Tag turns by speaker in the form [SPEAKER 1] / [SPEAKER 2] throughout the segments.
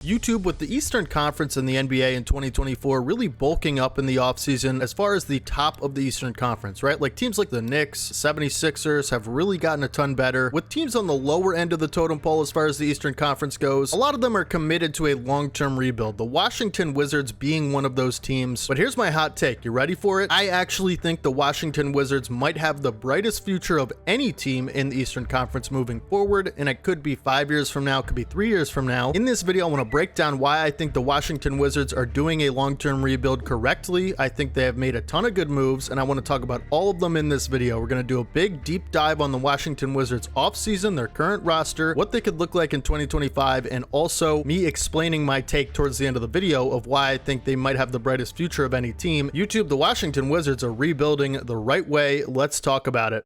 [SPEAKER 1] YouTube, with the Eastern Conference and the NBA in 2024 really bulking up in the offseason as far as the top of the Eastern Conference, right? Like teams like the Knicks, 76ers have really gotten a ton better. With teams on the lower end of the totem pole as far as the Eastern Conference goes, a lot of them are committed to a long-term rebuild, the Washington Wizards being one of those teams. But here's my hot take. You ready for it? I actually think the Washington Wizards might have the brightest future of any team in the Eastern Conference moving forward, and it could be 5 years from now, it could be 3 years from now. In this video, I want to break down why I think the Washington Wizards are doing a long-term rebuild correctly. I think they have made a ton of good moves, and I want to talk about all of them in this video. We're going to do a big deep dive on the Washington Wizards offseason, their current roster, what they could look like in 2025, and also me explaining my take towards the end of the video of why I think they might have the brightest future of any team. YouTube, the Washington Wizards are rebuilding the right way. Let's talk about it.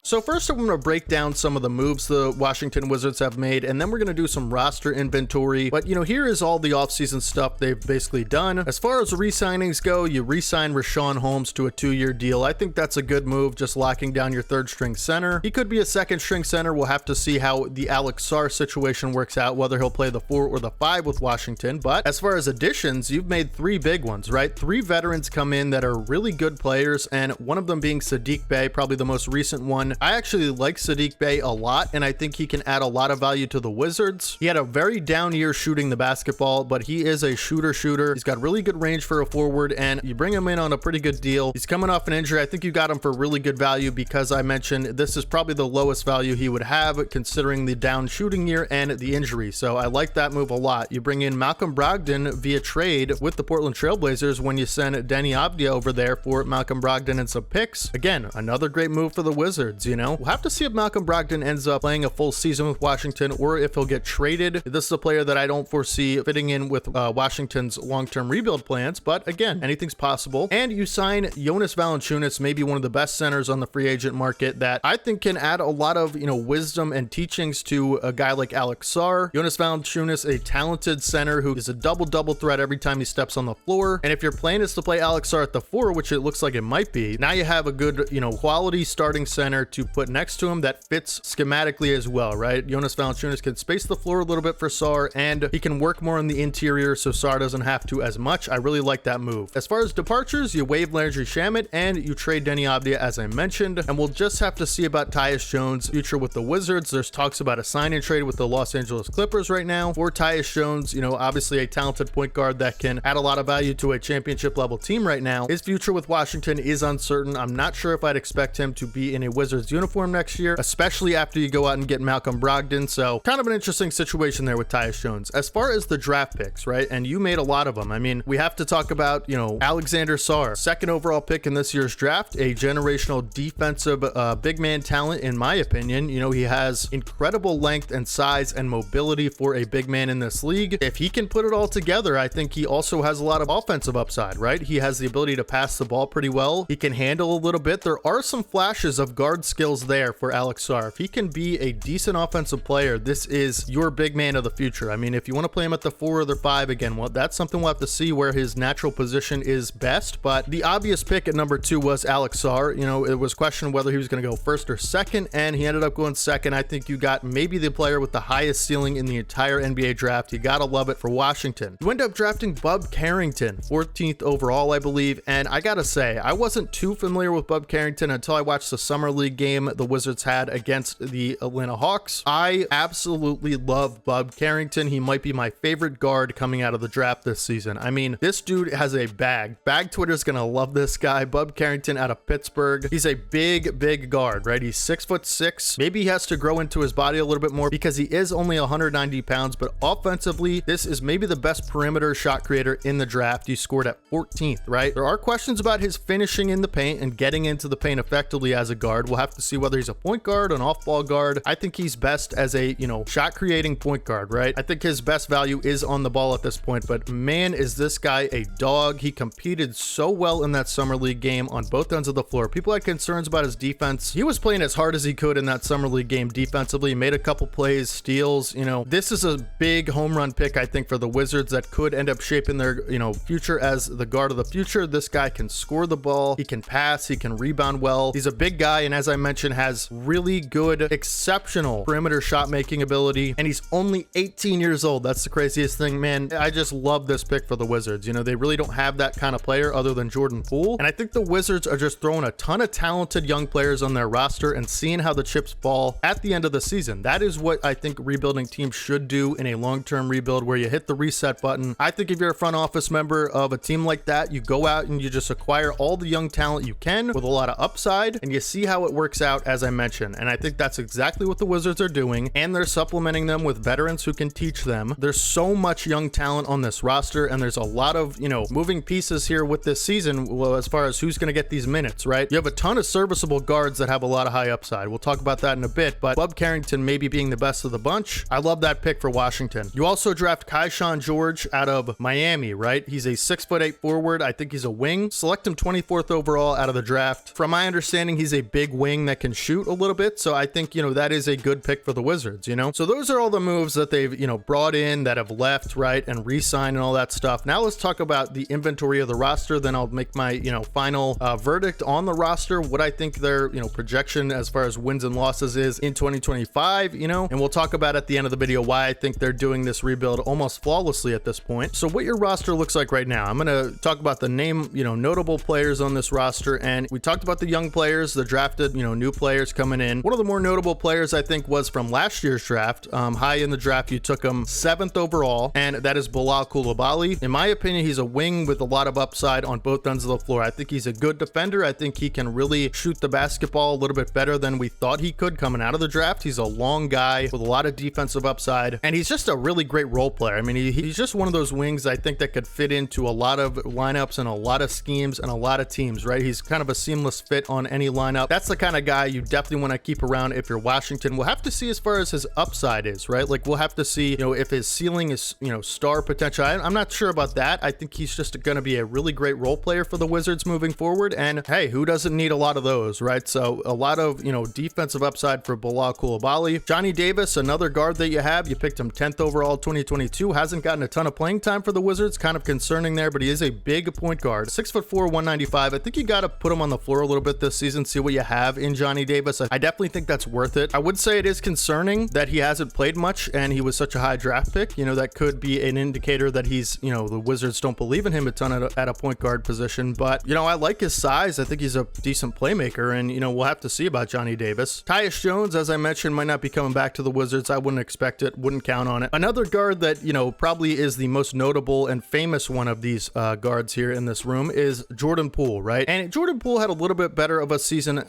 [SPEAKER 1] So first, I'm going to break down some of the moves the Washington Wizards have made, and then we're going to do some roster inventory. But, here is all the offseason stuff they've basically done. As far as re-signings go, you re-sign Richaun Holmes to a 2-year deal. I think that's a good move, just locking down your third-string center. He could be a second-string center. We'll have to see how the Alex Sarr situation works out, whether he'll play the 4 or the 5 with Washington. But as far as additions, you've made 3 big ones, right? 3 veterans come in that are really good players, and one of them being Saddiq Bey, probably the most recent one. I actually like Saddiq Bey a lot, and I think he can add a lot of value to the Wizards. He had a very down year shooting the basketball, but he is a shooter. He's got really good range for a forward, and you bring him in on a pretty good deal. He's coming off an injury. I think you got him for really good value because I mentioned this is probably the lowest value he would have considering the down shooting year and the injury. So I like that move a lot. You bring in Malcom Brogdon via trade with the Portland Trailblazers when you send Jonny over there for Malcom Brogdon and some picks. Again, another great move for the Wizards, We'll have to see if Malcom Brogdon ends up playing a full season with Washington or if he'll get traded. This is a player that I don't foresee fitting in with Washington's long-term rebuild plans, but again, anything's possible. And you sign Jonas Valanciunas, maybe one of the best centers on the free agent market that I think can add a lot of, wisdom and teachings to a guy like Alex Sarr. Jonas Valanciunas, a talented center who is a double-double threat every time he steps on the floor. And if your plan is to play Alex Sarr at the 4, which it looks like it might be, now you have a good, quality starting center to put next to him that fits schematically as well, right? Jonas Valanciunas can space the floor a little bit for Sarr, and he can work more in the interior so Sarr doesn't have to as much. I really like that move. As far as departures, you waive Landry Shamet and you trade Jonny as I mentioned, and we'll just have to see about Tyus Jones' future with the Wizards. There's talks about a sign and trade with the Los Angeles Clippers right now for Tyus Jones, obviously a talented point guard that can add a lot of value to a championship level team right now. His future with Washington is uncertain. I'm not sure if I'd expect him to be in a Wizards uniform next year, especially after you go out and get Malcom Brogdon. So kind of an interesting situation there with Tyus Jones. As far as the draft picks, right? And you made a lot of them. I mean, we have to talk about, Alexander Sarr, 2nd overall pick in this year's draft, a generational defensive big man talent, in my opinion. He has incredible length and size and mobility for a big man in this league. If he can put it all together, I think he also has a lot of offensive upside, right? He has the ability to pass the ball pretty well. He can handle a little bit. There are some flashes of guard skills there for Alex Sarr. If he can be a decent offensive player, this is your big man of the future. I mean, if you want to play him at the 4 or the 5 again, well, that's something we'll have to see where his natural position is best. But the obvious pick at number 2 was Alex Sarr. It was questioned whether he was going to go 1st or 2nd, and he ended up going 2nd. I think you got maybe the player with the highest ceiling in the entire NBA draft. You gotta love it for Washington. You end up drafting Bub Carrington, 14th overall, I believe. And I gotta say, I wasn't too familiar with Bub Carrington until I watched the summer league game the Wizards had against the Atlanta Hawks. I absolutely love Bub Carrington. He might be my favorite guard coming out of the draft this season. I mean, this dude has a bag. Bag Twitter's gonna love this guy. Bub Carrington out of Pittsburgh. He's a big guard, right? He's 6'6". Maybe he has to grow into his body a little bit more because he is only 190 pounds, but offensively, this is maybe the best perimeter shot creator in the draft. He scored at 14th, right? There are questions about his finishing in the paint and getting into the paint effectively as a guard. We'll have to see whether he's a point guard, an off-ball guard. I think he's best as a, shot creating point guard, right? I think his best value is on the ball at this point, but man, is this guy a dog. He competed so well in that summer league game on both ends of the floor. People had concerns about his defense. He was playing as hard as he could in that summer league game defensively, made a couple plays, steals. This is a big home run pick, I think, for the Wizards that could end up shaping their, future as the guard of the future. This guy can score the ball. He can pass. He can rebound well. He's a big guy, and as as I mentioned, has really good, exceptional perimeter shot making ability, and he's only 18 years old. That's the craziest thing, man. I just love this pick for the Wizards. You know, they really don't have that kind of player other than Jordan Poole, and I think the Wizards are just throwing a ton of talented young players on their roster and seeing how the chips fall at the end of the season. That is what I think rebuilding teams should do in a long-term rebuild, where you hit the reset button. I think if you're a front office member of a team like that, you go out and you just acquire all the young talent you can with a lot of upside, and you see how it works out, as I mentioned. And I think that's exactly what the Wizards are doing, and they're supplementing them with veterans who can teach them. There's so much young talent on this roster, and there's a lot of, you know, moving pieces here with this season, well, as far as who's going to get these minutes, right? You have a ton of serviceable guards that have a lot of high upside. We'll talk about that in a bit, but Bub Carrington maybe being the best of the bunch. I love that pick for Washington. You also draft Kyshawn George out of Miami, right? He's a 6'8" forward. I think he's a wing. Select him 24th overall out of the draft. From my understanding, he's a big wing that can shoot a little bit, so I think, you know, that is a good pick for the Wizards, you know? So those are all the moves that they've, you know, brought in, that have left, right, and re-signed and all that stuff. Now let's talk about the inventory of the roster, then I'll make my, you know, final verdict on the roster, what I think their, you know, projection as far as wins and losses is in 2025, you know, and we'll talk about at the end of the video why I think they're doing this rebuild almost flawlessly at this point. So what your roster looks like right now, I'm going to talk about the notable players on this roster, and we talked about the young players, the drafted, you know, new players coming in. One of the more notable players I think was from last year's draft. High in the draft, you took him 7th overall, and that is Bilal Coulibaly. In my opinion, he's a wing with a lot of upside on both ends of the floor. I think he's a good defender. I think he can really shoot the basketball a little bit better than we thought he could coming out of the draft. He's a long guy with a lot of defensive upside, and he's just a really great role player. I mean, he's just one of those wings I think that could fit into a lot of lineups and a lot of schemes and a lot of teams, right? He's kind of a seamless fit on any lineup. That's the kind of guy you definitely want to keep around if you're Washington. We'll have to see as far as his upside is, right? Like, we'll have to see, you know, if his ceiling is, you know, star potential. I'm not sure about that. I think he's just going to be a really great role player for the Wizards moving forward, and hey, who doesn't need a lot of those, right? So a lot of, you know, defensive upside for Bilal Coulibaly. Jonny Davis, another guard that you have, you picked him 10th overall 2022, hasn't gotten a ton of playing time for the Wizards, kind of concerning there, but he is a big point guard. 6'4", 195. I think you got to put him on the floor a little bit this season, see what you have in Jonny Davis. I definitely think that's worth it. I would say it is concerning that he hasn't played much and he was such a high draft pick. You know, that could be an indicator that he's, you know, the Wizards don't believe in him a ton at a point guard position, but, you know, I like his size. I think he's a decent playmaker, and, you know, we'll have to see about Jonny Davis. Tyus Jones, as I mentioned, might not be coming back to the Wizards. I wouldn't expect it, wouldn't count on it. Another guard that, you know, probably is the most notable and famous one of these guards here in this room is Jordan Poole, right? And Jordan Poole had a little bit better of a season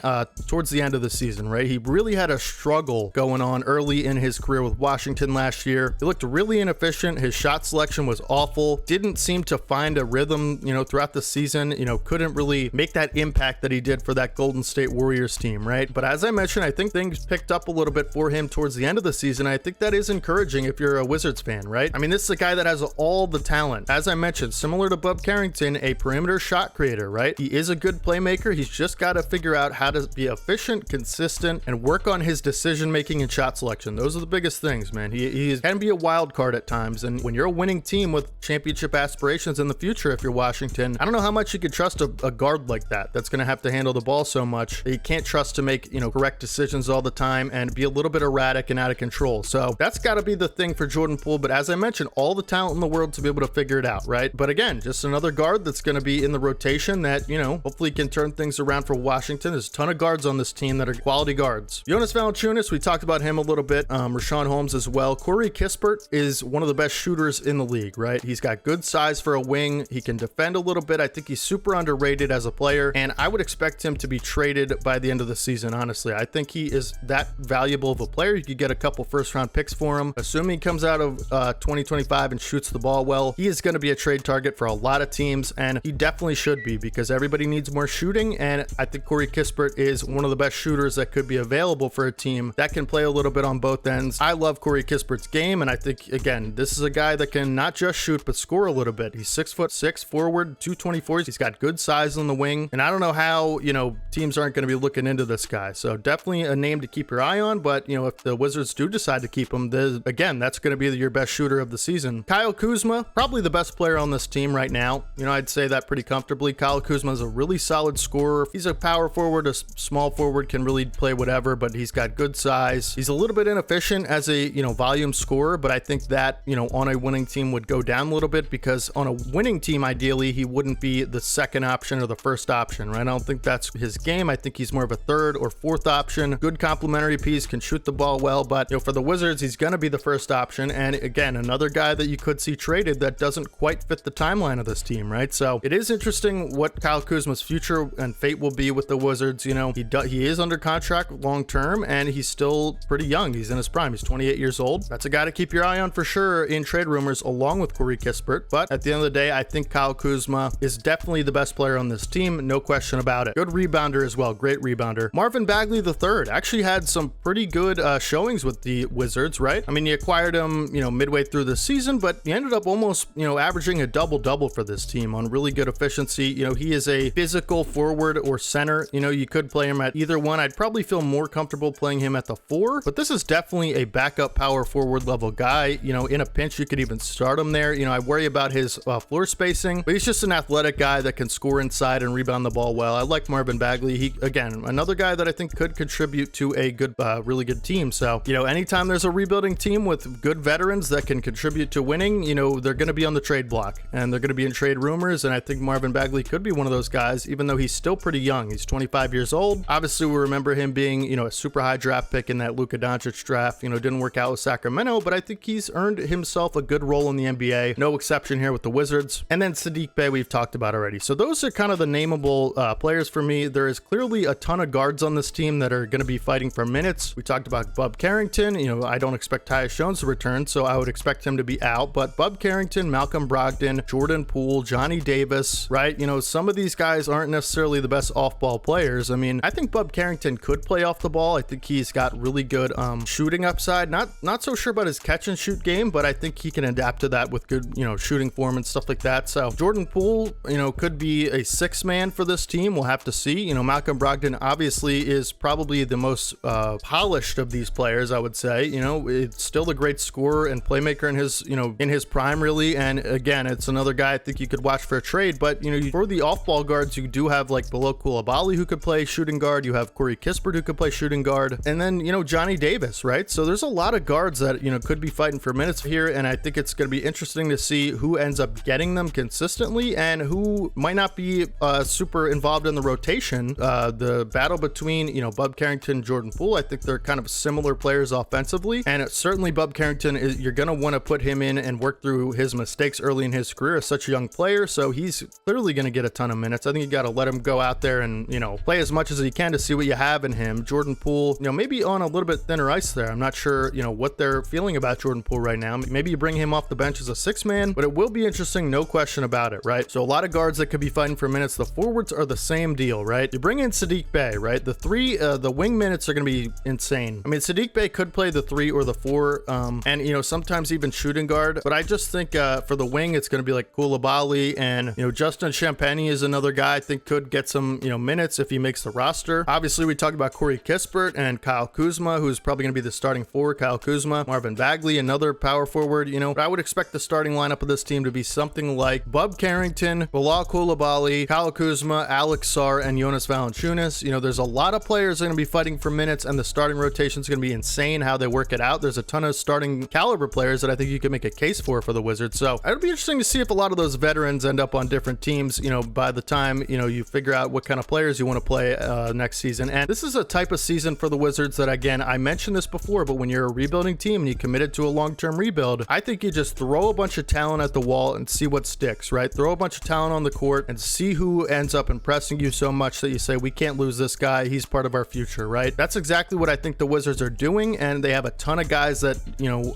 [SPEAKER 1] towards the end of the season, right? He really had a struggle going on early in his career with Washington last year. He looked really inefficient. His shot selection was awful. Didn't seem to find a rhythm, you know, throughout the season. You know, couldn't really make that impact that he did for that Golden State Warriors team, right? But as I mentioned, I think things picked up a little bit for him towards the end of the season. I think that is encouraging if you're a Wizards fan, right? I mean, this is a guy that has all the talent. As I mentioned, similar to Bub Carrington, a perimeter shot creator, right? He is a good playmaker. He's just got to figure out how to be efficient, consistent, and work on his decision making and shot selection. Those are the biggest things, man. He can be a wild card at times, and when you're a winning team with championship aspirations in the future, if you're Washington, I don't know how much you could trust a guard like that that's going to have to handle the ball so much. You can't trust to make, you know, correct decisions all the time and be a little bit erratic and out of control. So that's got to be the thing for Jordan Poole. But as I mentioned, all the talent in the world to be able to figure it out, right? But again, just another guard that's going to be in the rotation that, you know, hopefully can turn things around for Washington. There's a ton of guards on this team that are quality guards. Jonas Valanciunas, we talked about him a little bit. Rashawn Holmes as well. Corey Kispert is one of the best shooters in the league, right? He's got good size for a wing. He can defend a little bit. I think he's super underrated as a player, and I would expect him to be traded by the end of the season, honestly. I think he is that valuable of a player. You could get a couple first-round picks for him. Assuming he comes out of 2025 and shoots the ball well, he is going to be a trade target for a lot of teams, and he definitely should be, because everybody needs more shooting, and I think Corey Kispert is one of the best shooters that could be available for a team that can play a little bit on both ends. I love Corey Kispert's game, and I think, again, this is a guy that can not just shoot, but score a little bit. He's 6'6" forward, 224. He's got good size on the wing, and I don't know how, you know, teams aren't going to be looking into this guy. So definitely a name to keep your eye on, but, you know, if the Wizards do decide to keep him, again, that's going to be your best shooter of the season. Kyle Kuzma, probably the best player on this team right now. You know, I'd say that pretty comfortably. Kyle Kuzma is a really solid scorer. He's a power forward, a small forward, can really play whatever, but he's got good size. He's a little bit inefficient as a, volume scorer, but I think that, on a winning team would go down a little bit, because on a winning team, ideally, he wouldn't be the second option or the first option, right? I don't think that's his game. I think he's more of a third or fourth option. Good complementary piece, can shoot the ball well, but, for the Wizards, he's going to be the first option. And again, another guy that you could see traded that doesn't quite fit the timeline of this team, right? So it is interesting what Kyle Kuzma's future and fate will be with the Wizards. He is under contract long term, and he's still pretty young. He's in his prime. He's 28 years old. That's a guy to keep your eye on for sure in trade rumors, along with Corey Kispert. But at the end of the day, I think Kyle Kuzma is definitely the best player on this team. No question about it. Good rebounder as well. Great rebounder. Marvin Bagley III actually had some pretty good showings with the Wizards, right? I mean, you acquired him, midway through the season, but he ended up almost, averaging a double-double for this team on really good efficiency. He is a physical forward or center. You could play him at either one. I'd probably feel more comfortable playing him at the 4, but this is definitely a backup power forward level guy. In a pinch, you could even start him there. I worry about his floor spacing, but he's just an athletic guy that can score inside and rebound the ball well. I like Marvin Bagley. He, again, another guy that I think could contribute to a good, really good team. So, anytime there's a rebuilding team with good veterans that can contribute to winning, they're going to be on the trade block, and they're going to be in trade rumors. And I think Marvin Bagley could be one of those guys, even though he's still pretty young. He's 25 years old. Obviously, we remember him being, a super high draft pick in that Luka Doncic draft. Didn't work out with Sacramento, but I think he's earned himself a good role in the NBA. No exception here with the Wizards. And then Saddiq Bey, we've talked about already. So those are kind of the nameable players for me. There is clearly a ton of guards on this team that are going to be fighting for minutes. We talked about Bub Carrington. I don't expect Tyus Jones to return, so I would expect him to be out. But Bub Carrington, Malcom Brogdon, Jordan Poole, Johnny Davis, right? Some of these guys aren't necessarily the best off-ball players. I mean, I think Bub Carrington could play off the ball. I think he's got really good shooting upside. Not so sure about his catch and shoot game, but I think he can adapt to that with good, shooting form and stuff like that. So Jordan Poole, could be a 6-man for this team. We'll have to see. Malcom Brogdon obviously is probably the most polished of these players, I would say. It's still a great scorer and playmaker in his prime, really. And again, it's another guy I think you could watch for a trade. But for the off-ball guards, you do have like Bilal Coulibaly, who could play shooting guard. You have Corey Kispert, who could play shooting guard, and then Johnny Davis, right? So there's a lot of guards that could be fighting for minutes here, and I think it's going to be interesting to see who ends up getting them consistently and who might not be super involved in the rotation. The battle between Bub Carrington and Jordan Poole, I think they're kind of similar players offensively, and certainly Bub Carrington you're going to want to put him in and work through his mistakes early in his career as such a young player, so he's clearly going to get a ton of minutes. I think you got to let him go out there and play as much as he can to see what you have in him. Jordan Poole, maybe on a little bit thinner ice there. I'm not sure what they're feeling about Jordan Poole right now. Maybe you bring him off the bench as a 6-man, but it will be interesting, no question about it, right? So a lot of guards that could be fighting for minutes. The forwards are the same deal, right? You bring in Saddiq Bey, right? The wing minutes are going to be insane. I mean, Saddiq Bey could play the 3 or the 4, and sometimes even shooting guard, but I just think for the wing, it's going to be like Coulibaly, and Justin Champagnie is another guy I think could get some minutes if he makes the roster. Obviously, we talked about Corey Kispert and Kyle Kuzma, who's probably going to be the starting 4. Kyle Kuzma, Marvin Bagley, another power forward. But I would expect the starting lineup of this team to be something like Bub Carrington, Bilal Coulibaly, Kyle Kuzma, Alex Sarr, and Jonas Valanciunas. There's a lot of players that are going to be fighting for minutes, and the starting rotation is going to be insane how they work it out. There's a ton of starting caliber players that I think you can make a case for the Wizards. So it'll be interesting to see if a lot of those veterans end up on different teams, by the time, you figure out what kind of players you want to play next season. And this is a type of season for the Wizards that, again, I mentioned this before, but when you're a rebuilding team and you committed to a long-term rebuild, I think you just throw a bunch of talent at the wall and see what sticks, right? Throw a bunch of talent on the court and see who ends up impressing you so much that you say, we can't lose this guy. He's part of our future, right? That's exactly what I think the Wizards are doing, and they have a ton of guys that,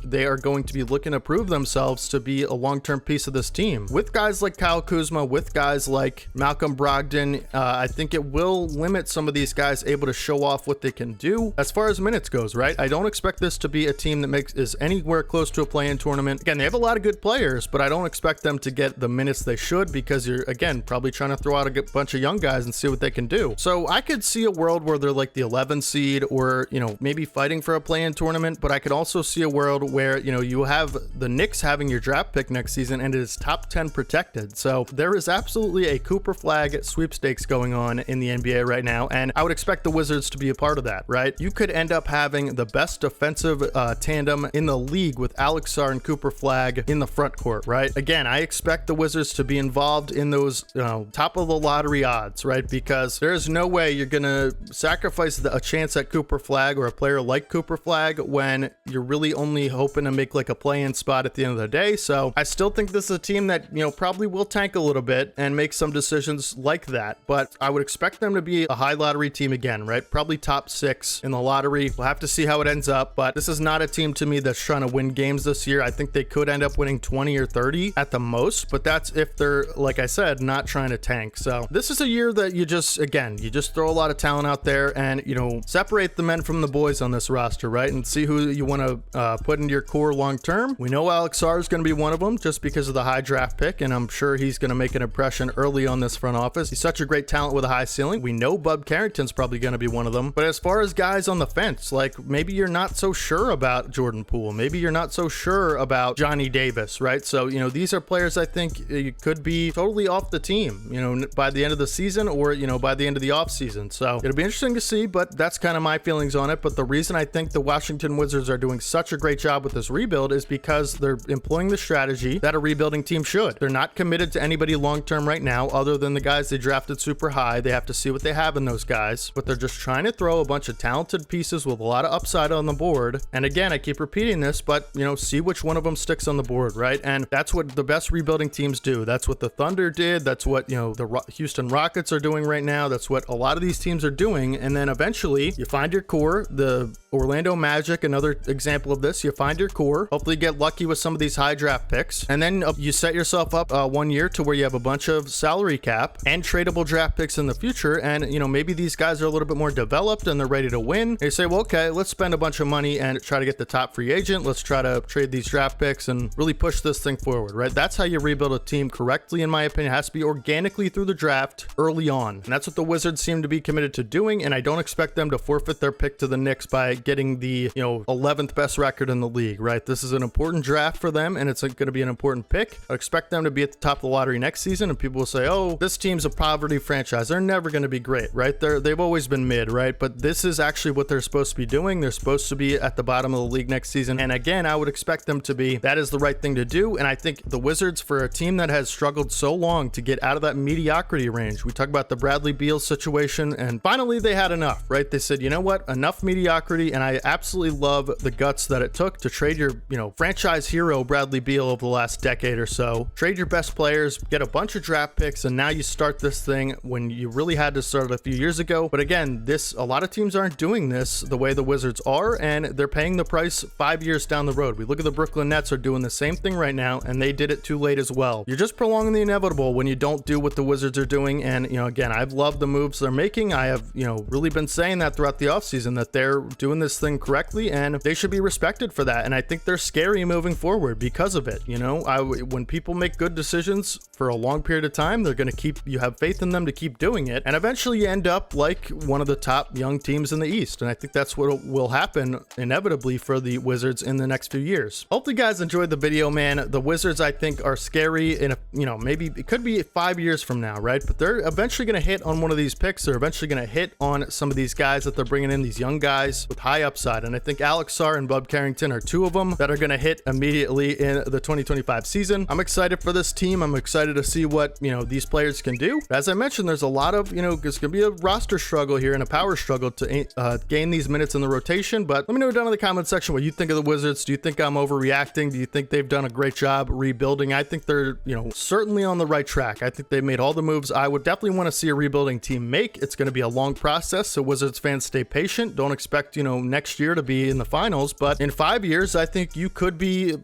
[SPEAKER 1] they are going to be looking to prove themselves to be a long-term piece of this team. With guys like Kyle Kuzma, with guys like Malcom Brogdon, I think it will limit some of these guys able to show off what they can do as far as minutes goes, right? I don't expect this to be a team that is anywhere close to a play-in tournament. Again, they have a lot of good players, but I don't expect them to get the minutes they should, because you're, again, probably trying to throw out a bunch of young guys and see what they can do. So I could see a world where they're like the 11 seed, or, maybe fighting for a play-in tournament, but I could also see a world where, you have the Knicks having your draft pick next season and it is top 10 protected. So there is absolutely a Cooper flag sweepstakes going on in the NBA right now. now, and I would expect the Wizards to be a part of that, right? You could end up having the best defensive tandem in the league with Alex Sarr and Cooper Flagg in the front court, right? Again, I expect the Wizards to be involved in those top of the lottery odds, right? Because there's no way you're gonna sacrifice a chance at Cooper Flagg or a player like Cooper Flagg when you're really only hoping to make like a play-in spot at the end of the day. So I still think this is a team that, probably will tank a little bit and make some decisions like that, but I would expect them to be a high lottery team again, right? Probably top 6 in the lottery. We'll have to see how it ends up, but this is not a team to me that's trying to win games this year. I think they could end up winning 20 or 30 at the most, but that's if they're, like I said, not trying to tank. So this is a year that you just throw a lot of talent out there and, separate the men from the boys on this roster, right? And see who you want to put into your core long term. We know Alex Sarr is going to be one of them just because of the high draft pick, and I'm sure he's going to make an impression early on this front office. He's such a great talent with a high ceiling. We know Bub Carrington's probably going to be one of them. But as far as guys on the fence, like maybe you're not so sure about Jordan Poole. Maybe you're not so sure about Johnny Davis, right? So, these are players I think you could be totally off the team, by the end of the season or, by the end of the offseason. So it'll be interesting to see, but that's kind of my feelings on it. But the reason I think the Washington Wizards are doing such a great job with this rebuild is because they're employing the strategy that a rebuilding team should. They're not committed to anybody long-term right now, other than the guys they drafted super high. They have to see what they have in those guys, but they're just trying to throw a bunch of talented pieces with a lot of upside on the board. And again, I keep repeating this, but see which one of them sticks on the board, right? And that's what the best rebuilding teams do. That's what the Thunder did. That's what, the Houston Rockets are doing right now. That's what a lot of these teams are doing. And then eventually you find your core. The Orlando Magic, another example of this, you find your core, hopefully get lucky with some of these high draft picks, and then you set yourself up 1 year to where you have a bunch of salary cap and tradable draft picks in the future. And, maybe these guys are a little bit more developed and they're ready to win. And you say, well, okay, let's spend a bunch of money and try to get the top free agent. Let's try to trade these draft picks and really push this thing forward, right? That's how you rebuild a team correctly, in my opinion. It has to be organically through the draft early on. And that's what the Wizards seem to be committed to doing. And I don't expect them to forfeit their pick to the Knicks by getting the, 11th best record in the league, right? This is an important draft for them and it's going to be an important pick. I expect them to be at the top of the lottery next season, and people will say, oh, this team's a poverty franchise. They're never going to be great, right? They've always been mid, right? But this is actually what they're supposed to be doing. They're supposed to be at the bottom of the league next season. And again, I would expect them to be. That is the right thing to do. And I think the Wizards, for a team that has struggled so long to get out of that mediocrity range, we talk about the Bradley Beal situation, and finally they had enough, right? They said, you know what? Enough mediocrity. And I absolutely love the guts that it took to trade your, franchise hero Bradley Beal over the last decade or so. Trade your best players, get a bunch of draft picks, and now you start this thing when you really had to start it a few years ago. But again, a lot of teams aren't doing this the way the Wizards are, and they're paying the price 5 years down the road. We look at the Brooklyn Nets are doing the same thing right now, and they did it too late as well. You're just prolonging the inevitable when you don't do what the Wizards are doing. And, again, I've loved the moves they're making. I have, really been saying that throughout the offseason, that they're doing this thing correctly, and they should be respected for that. And I think they're scary moving forward because of it. When people make good decisions for a long period of time, they're going to you have faith in them to keep doing it. And eventually you end up like one of the top young teams in the East. And I think that's what will happen inevitably for the Wizards in the next few years. Hopefully guys enjoyed the video, man. The Wizards, I think, are scary in maybe it could be 5 years from now, right? But they're eventually going to hit on one of these picks. They're eventually going to hit on some of these guys that they're bringing in, these young guys with high upside. And I think Alex Sarr and Bub Carrington are two of them that are going to hit immediately in the 2025 season. I'm excited for this team. I'm excited to see what, these players can do. As I mentioned, there's a lot of, there's going to be a roster struggle here and a power struggle to gain these minutes in the rotation. But let me know down in the comment section what you think of the Wizards. Do you think I'm overreacting? Do you think they've done a great job rebuilding? I think they're, certainly on the right track. I think they've made all the moves I would definitely want to see a rebuilding team make. It's going to be a long process, so Wizards fans, stay patient. Don't expect, next year to be in the finals, but in 5 years, I think you could be,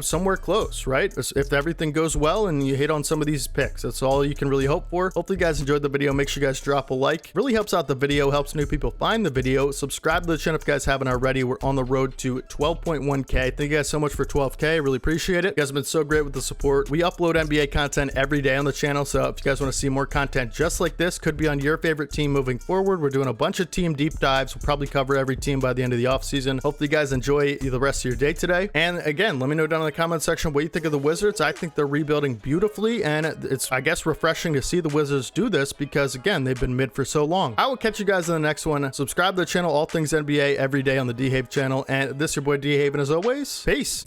[SPEAKER 1] somewhere close, right? If everything goes well and you hit on some of these picks, that's all you can really hope for. Hopefully you guys enjoyed the video. Make sure you guys drop a like. Really helps out the video, helps new people find the video. Subscribe to the channel if you guys haven't already. We're on the road to 12.1K. Thank you guys so much for 12K. I really appreciate it. You guys have been so great with the support. We upload NBA content every day on the channel, so if you guys want to see more content just like this, could be on your favorite team moving forward. We're doing a bunch of team deep dives. We'll probably cover every team by the end of the offseason. Hopefully you guys enjoy the rest of your day today. And again, let me know down in the comment section what you think of the Wizards. I think they're rebuilding beautifully, and it's, I guess, refreshing to see the Wizards do this because, again, they've been mid for for so long. I will catch you guys in the next one. Subscribe to the channel, all things NBA every day on the D-Have channel. And this is your boy D-Have, and as always, peace.